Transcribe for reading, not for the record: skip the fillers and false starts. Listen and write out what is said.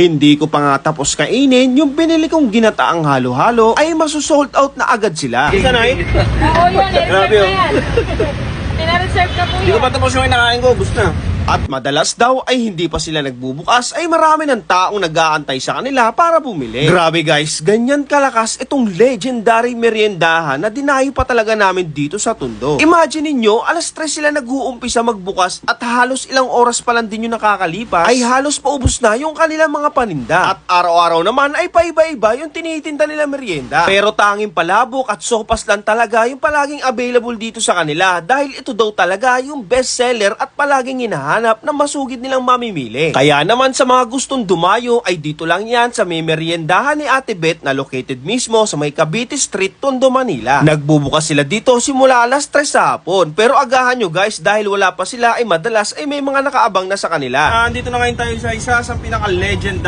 Hindi ko pa nga tapos kainin, yung binili kong ginataang halo-halo ay masosold out na agad sila. Isa na eh. Oo, yun. Grabe, I-reserve oh. na yan. Pinareserve na po Hindi ko yun. pa tapos yung kinakain ko. Gusto na. At madalas daw ay hindi pa sila nagbubukas ay marami ng taong nag-aantay sa kanila para bumili. Grabe guys, ganyan kalakas itong legendary meriendahan na dinayo pa talaga namin dito sa Tondo. Imagine ninyo, alas 3 sila nag-uumpisa magbukas at halos ilang oras pa lang din yung nakakalipas ay halos paubos na yung kanilang mga paninda. At araw-araw naman ay paiba-iba yung tinitinda nila merienda. Pero tanging palabok at sopas lang talaga yung palaging available dito sa kanila dahil ito daw talaga yung best seller at palaging hinahanap na masugid nilang mamimili. Kaya naman sa mga gustong dumayo ay dito lang yan sa may meriendahan ni Ate Beth na located mismo sa may Cavite Street, Tondo, Manila. Nagbubukas sila dito simula alas 3 sa hapon. Pero agahan nyo guys dahil wala pa sila ay madalas ay may mga nakaabang na sa kanila. Andito na ngayon tayo sa isa sa pinaka-legend